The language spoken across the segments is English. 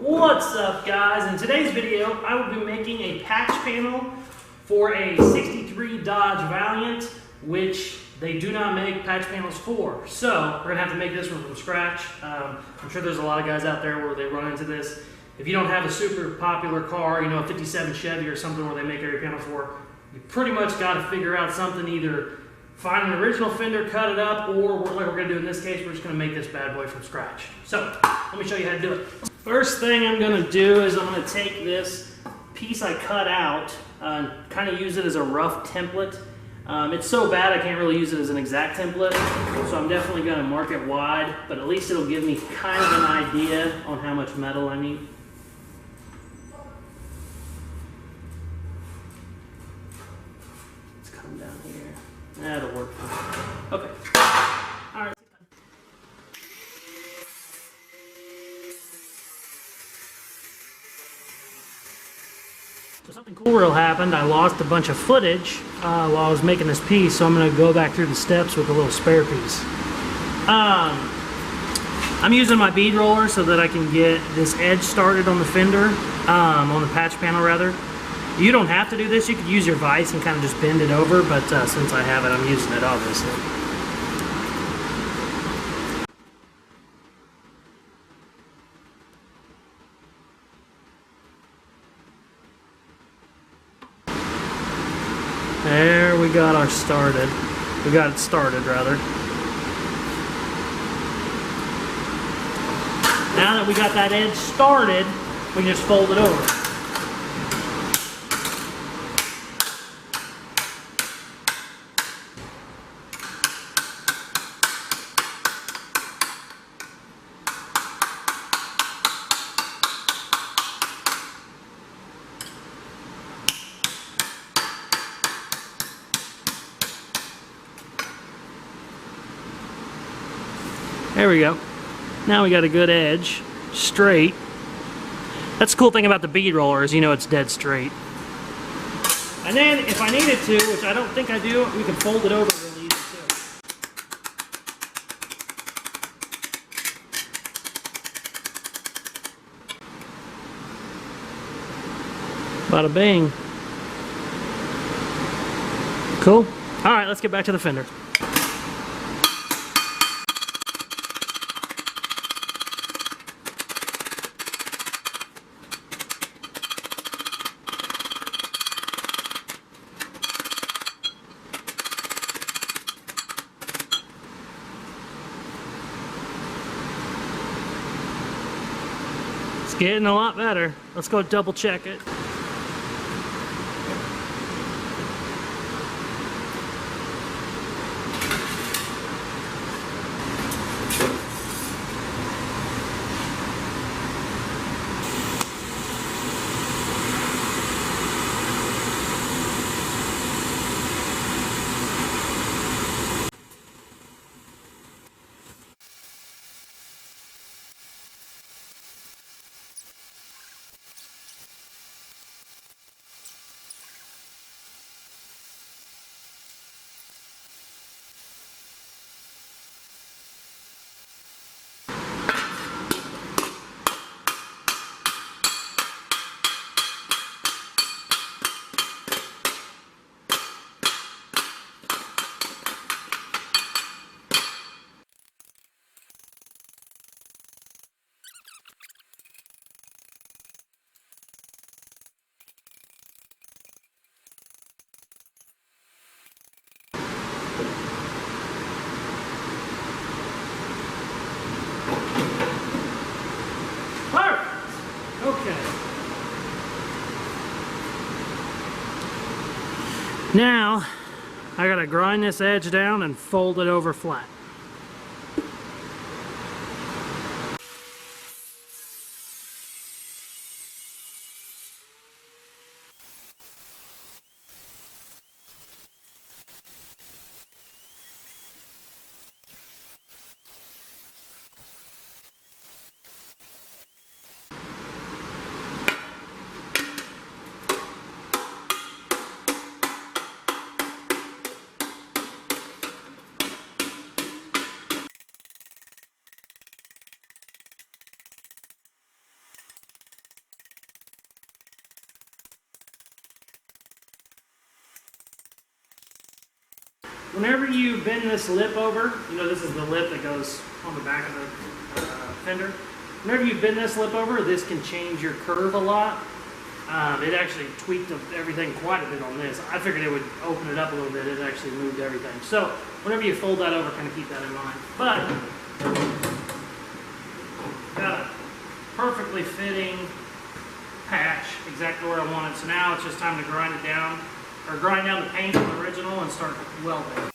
What's up, guys? In today's video, I will be making a patch panel for a 63 Dodge Valiant, which they do not make patch panels for. So we're gonna have to make this one from scratch. I'm sure there's a lot of guys out there where they run into this. If you don't have a super popular car, you know, a 57 Chevy or something where they make every panel for, you pretty much got to figure out something, either find an original fender, cut it up, or like we're gonna do in this case, we're just gonna make this bad boy from scratch. So let me show you how to do it. First thing I'm gonna do is I'm gonna take this piece I cut out and kind of use it as a rough template. It's so bad I can't really use it as an exact template, so I'm definitely gonna mark it wide, but at least it'll give me kind of an idea on how much metal I need. Let's come down here. That'll work. Okay. All right. So something cool happened. I lost a bunch of footage while I was making this piece, so I'm going to go back through the steps with a little spare piece. I'm using my bead roller so that I can get this edge started on the fender, on the patch panel rather. You don't have to do this. You could use your vise and kind of just bend it over, but since I have it, I'm using it obviously. There we got our started. We got it started rather. Now that we got that edge started, we can just fold it over. There we go. Now we got a good edge, straight. That's the cool thing about the bead roller is, you know, it's dead straight. And then if I needed to, which I don't think I do, we can fold it over really easy too. Bada bing. Cool. All right, let's get back to the fender. Getting a lot better. Let's go double check it. Now, I gotta grind this edge down and fold it over flat. whenever you bend this lip over, you know this is the lip that goes on the back of the fender. Whenever you bend this lip over, this can change your curve a lot. It actually tweaked everything quite a bit on this. I figured it would open it up a little bit. It actually moved everything. So whenever you fold that over, kind of keep that in mind. But got a perfectly fitting patch exactly where I want it. So now it's just time to grind it down, or grind down the paint from the original and start welding.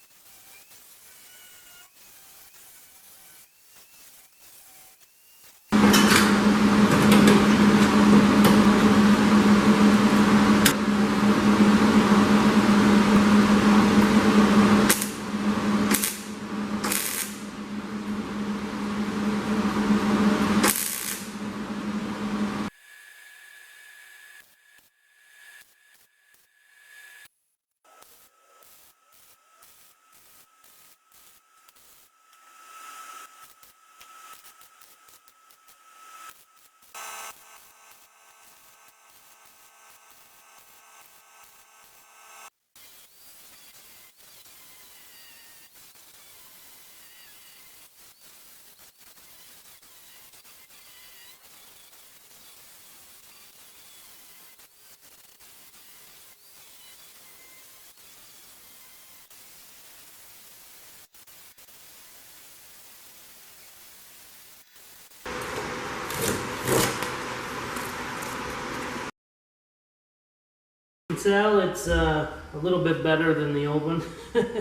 You can tell it's a little bit better than the old one,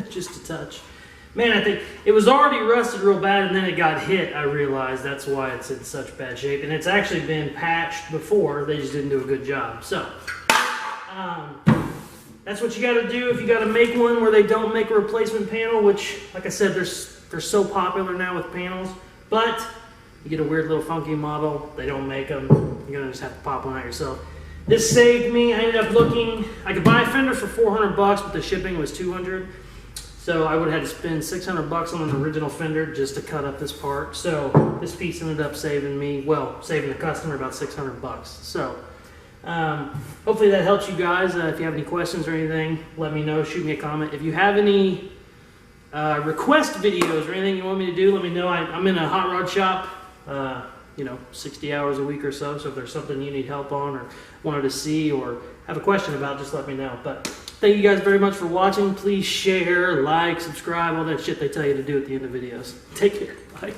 just a touch. Man, I think it was already rusted real bad and then it got hit. I realized that's why it's in such bad shape. And it's actually been patched before, they just didn't do a good job. So, that's what you gotta do if you gotta make one where they don't make a replacement panel, which, like I said, they're so popular now with panels. But you get a weird little funky model, they don't make them, you're gonna just have to pop one out yourself. This saved me. I ended up looking, I could buy a fender for 400 bucks, but the shipping was 200. So I would have had to spend 600 bucks on an original fender just to cut up this part. So this piece ended up saving me, well, saving the customer about 600 bucks. So hopefully that helps you guys. If you have any questions or anything, let me know, shoot me a comment. If you have any request videos or anything you want me to do, let me know. I'm in a hot rod shop. You know, 60 hours a week or so. So if there's something you need help on or wanted to see or have a question about, just let me know. But thank you guys very much for watching. Please share, like, subscribe, all that shit they tell you to do at the end of videos. Take care. Bye.